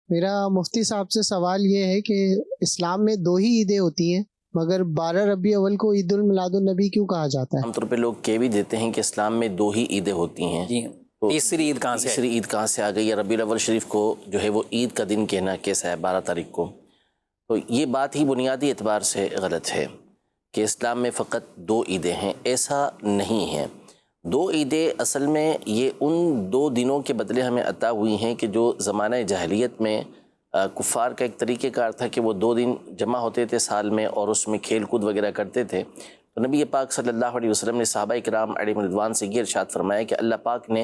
میرا مفتی صاحب سے سوال یہ ہے کہ اسلام میں 2 ہی عیدیں ہوتی ہیں، مگر 12 ربیع اول کو عید الميلاد النبی کیوں کہا جاتا ہے؟ عام طور پہ لوگ کہہ بھی دیتے ہیں کہ اسلام میں 2 ہی عیدیں ہوتی ہیں. جی تو تیسری عید کہاں سے آئی؟ تیسری عید کہاں سے آ گئی؟ یا ربیع الاول شریف کو جو ہے وہ عید کا دن کہنا کیسا ہے 12 تاریخ کو؟ تو یہ بات ہی بنیادی اعتبار سے غلط ہے کہ اسلام میں فقط 2 عیدیں ہیں. ایسا نہیں ہے. 2 عیدیں اصل میں یہ ان 2 دنوں کے بدلے ہمیں عطا ہوئی ہیں کہ جو زمانہ جاہلیت میں کفار کا ایک طریقہ کار تھا کہ وہ 2 دن جمع ہوتے تھے سال میں اور اس میں کھیل کود وغیرہ کرتے تھے. تو نبی پاک صلی اللہ علیہ وسلم نے صحابہ کرام علیہم رضوان سے یہ ارشاد فرمایا کہ اللہ پاک نے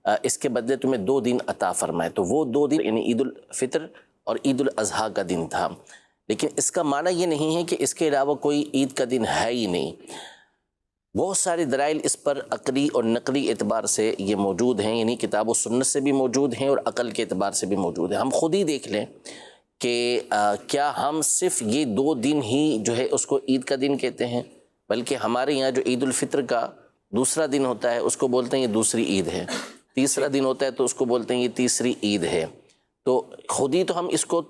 اس کے بدلے تمہیں 2 دن عطا فرمائے. تو وہ 2 دن یعنی عید الفطر اور عید الاضحیٰ کا دن تھا. لیکن اس کا معنی یہ نہیں ہے کہ اس کے علاوہ کوئی عید کا دن ہے ہی نہیں. بہت سارے دلائل اس پر عقلی اور نقلی اعتبار سے یہ موجود ہیں، یعنی کتاب و سنت سے بھی موجود ہیں اور عقل کے اعتبار سے بھی موجود ہیں. ہم خود ہی دیکھ لیں کہ کیا ہم صرف یہ 2 دن ہی جو ہے اس کو عید کا دن کہتے ہیں، بلکہ ہمارے یہاں جو عید الفطر کا دوسرا دن ہوتا ہے اس کو بولتے ہیں یہ دوسری عید ہے، تیسرا دن ہوتا ہے تو اس کو بولتے ہیں یہ تیسری عید ہے. تو خود ہی تو ہم اس کو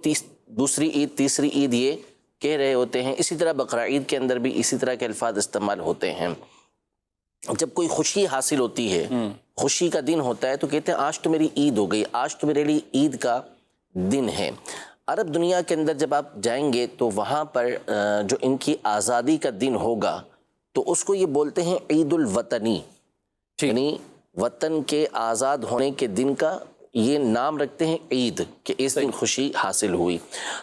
دوسری عید تیسری عید یہ کہہ رہے ہوتے ہیں. اسی طرح بقرہ عید کے اندر بھی اسی طرح کے الفاظ استعمال ہوتے ہیں. جب کوئی خوشی حاصل ہوتی ہے، خوشی کا دن ہوتا ہے، تو کہتے ہیں آج تو میری عید ہو گئی، آج تو میرے لیے عید کا دن ہے. عرب دنیا کے اندر جب آپ جائیں گے تو وہاں پر جو ان کی آزادی کا دن ہوگا تو اس کو یہ بولتے ہیں عید الوطنی، یعنی وطن کے آزاد ہونے کے دن کا یہ نام رکھتے ہیں عید، کہ اس دن خوشی حاصل ہوئی.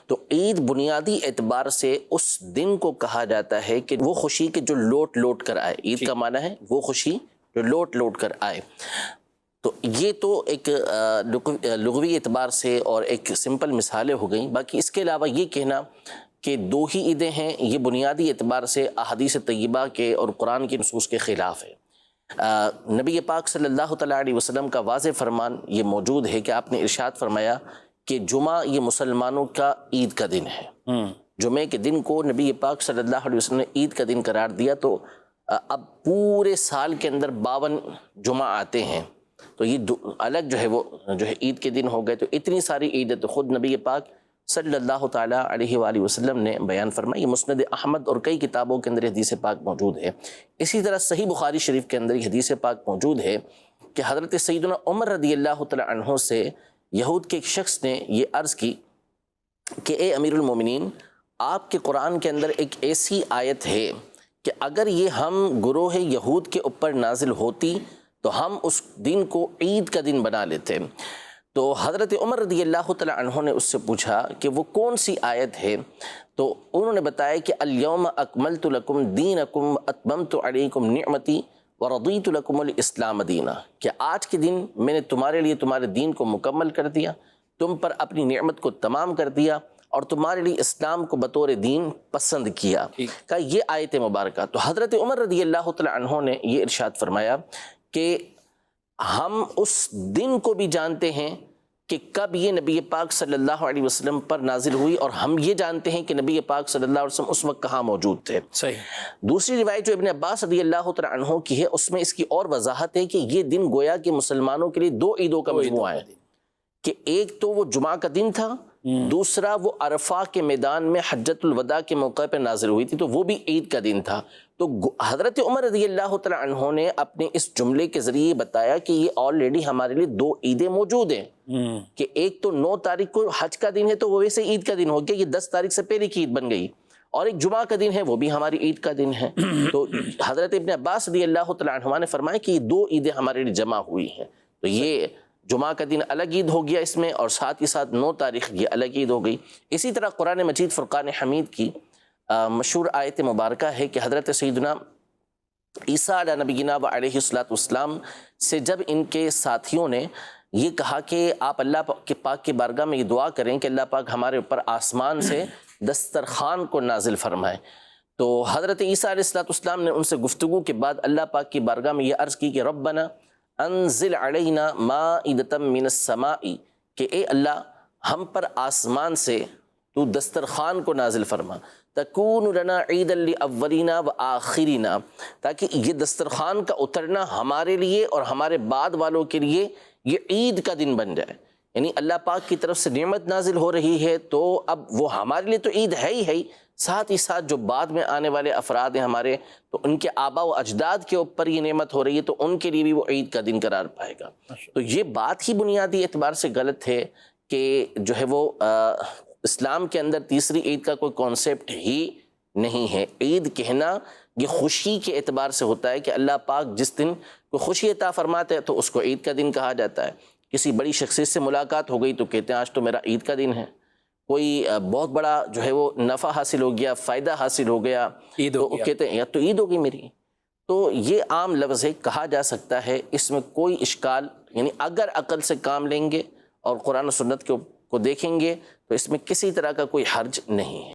تو عید بنیادی اعتبار سے اس دن کو کہا جاتا ہے کہ وہ خوشی کے جو لوٹ لوٹ کر آئے. عید کا معنی ہے وہ خوشی جو لوٹ لوٹ کر آئے. تو یہ تو ایک لغوی اعتبار سے اور ایک سمپل مثالیں ہو گئیں. باقی اس کے علاوہ یہ کہنا کہ 2 ہی عیدیں ہیں یہ بنیادی اعتبار سے احادیث طیبہ کے اور قرآن کی نصوص کے خلاف ہے. نبی پاک صلی اللہ تعالیٰ علیہ وسلم کا واضح فرمان یہ موجود ہے کہ آپ نے ارشاد فرمایا کہ جمعہ یہ مسلمانوں کا عید کا دن ہے. جمعے کے دن کو نبی پاک صلی اللہ علیہ وسلم نے عید کا دن قرار دیا. تو اب پورے سال کے اندر 52 جمعہ آتے ہیں تو یہ الگ جو ہے وہ جو ہے عید کے دن ہو گئے. تو اتنی ساری عیدیں تو خود نبی پاک صلی اللہ تعالیٰ علیہ وآلہ وسلم نے بیان فرمائی. یہ مسند احمد اور کئی کتابوں کے اندر حدیث پاک موجود ہے. اسی طرح صحیح بخاری شریف کے اندر یہ حدیث پاک موجود ہے کہ حضرت سیدنا عمر رضی اللہ تعالیٰ عنہ سے یہود کے ایک شخص نے یہ عرض کی کہ اے امیر المومنین، آپ کے قرآن کے اندر ایک ایسی آیت ہے کہ اگر یہ ہم گروہ یہود کے اوپر نازل ہوتی تو ہم اس دن کو عید کا دن بنا لیتے. تو حضرت عمر رضی اللہ تعالیٰ عنہ نے اس سے پوچھا کہ وہ کون سی آیت ہے؟ تو انہوں نے بتایا کہ الیوم اکملت لکم دینکم اتممت علیکم نعمتی ورضیت لکم الاسلام دینا، کہ آج کے دن میں نے تمہارے لیے تمہارے دین کو مکمل کر دیا، تم پر اپنی نعمت کو تمام کر دیا اور تمہارے لیے اسلام کو بطور دین پسند کیا. کہ یہ آیت مبارکہ. تو حضرت عمر رضی اللہ تعالیٰ عنہ نے یہ ارشاد فرمایا کہ ہم اس دن کو بھی جانتے ہیں کہ کب یہ نبی پاک صلی اللہ علیہ وسلم پر نازل ہوئی، اور ہم یہ جانتے ہیں کہ نبی پاک صلی اللہ علیہ وسلم اس وقت کہاں موجود تھے. صحیح. دوسری روایت جو ابن عباس رضی اللہ تعالیٰ عنہ کی ہے اس میں اس کی اور وضاحت ہے کہ یہ دن گویا کہ مسلمانوں کے لیے 2 عیدوں کا مجموعہ ہے، کہ ایک تو وہ جمعہ کا دن تھا، دوسرا وہ عرفہ کے میدان میں حجۃ الوداع کے موقع پر نازل ہوئی تھی تو وہ بھی عید کا دن تھا. تو حضرت عمر رضی اللہ تعالیٰ عنہ نے اپنے اس جملے کے ذریعے بتایا کہ یہ آلریڈی ہمارے لیے 2 عیدیں موجود ہیں، کہ ایک تو 9 تاریخ کو حج کا دن ہے تو وہ ویسے عید کا دن ہو گیا، یہ 10 تاریخ سے پہلے کی عید بن گئی، اور ایک جمعہ کا دن ہے وہ بھی ہماری عید کا دن ہے. تو حضرت ابن عباس رضی اللہ تعالیٰ عنہ نے فرمایا کہ یہ 2 عیدیں ہمارے لیے جمع ہوئی ہیں. تو یہ جمعہ کا دن الگ عید ہو گیا اس میں، اور ساتھ ہی ساتھ 9 تاریخ یہ الگ عید ہو گئی. اسی طرح قرآن مجید فرقان حمید کی مشہور آیت مبارکہ ہے کہ حضرت سیدنا عیسیٰ علیہ نبینا و علیہ السلام سے جب ان کے ساتھیوں نے یہ کہا کہ آپ اللہ کے پاک کی بارگاہ میں یہ دعا کریں کہ اللہ پاک ہمارے اوپر آسمان سے دسترخوان کو نازل فرمائے، تو حضرت عیسیٰ علیہ السلام نے ان سے گفتگو کے بعد اللہ پاک کی بارگاہ میں یہ عرض کی کہ ربنا انزل علینا مائدۃ من السماء، کہ اے اللہ ہم پر آسمان سے تو دسترخوان کو نازل فرما، تکون لنا عیدا لاولینا و آخرینا، تاکہ یہ دسترخوان کا اترنا ہمارے لیے اور ہمارے بعد والوں کے لیے یہ عید کا دن بن جائے، یعنی اللہ پاک کی طرف سے نعمت نازل ہو رہی ہے تو اب وہ ہمارے لیے تو عید ہے ہی، ساتھ ہی ساتھ جو بعد میں آنے والے افراد ہیں ہمارے، تو ان کے آباء و اجداد کے اوپر یہ نعمت ہو رہی ہے تو ان کے لیے بھی وہ عید کا دن قرار پائے گا۔ تو یہ بات ہی بنیادی اعتبار سے غلط ہے کہ جو ہے وہ اسلام کے اندر تیسری عید کا کوئی کانسیپٹ ہی نہیں ہے۔ عید کہنا یہ خوشی کے اعتبار سے ہوتا ہے کہ اللہ پاک جس دن کوئی خوشی عطا فرماتے ہیں تو اس کو عید کا دن کہا جاتا ہے۔ کسی بڑی شخصیت سے ملاقات ہو گئی تو کہتے ہیں آج تو میرا عید کا دن ہے۔ کوئی بہت بڑا جو ہے وہ نفع حاصل ہو گیا، فائدہ حاصل ہو گیا، تو کہتے ہیں یا تو عید ہوگی میری۔ تو یہ عام لفظ ہے، کہا جا سکتا ہے، اس میں کوئی اشکال، یعنی اگر عقل سے کام لیں گے اور قرآن و سنت کو دیکھیں گے تو اس میں کسی طرح کا کوئی حرج نہیں ہے۔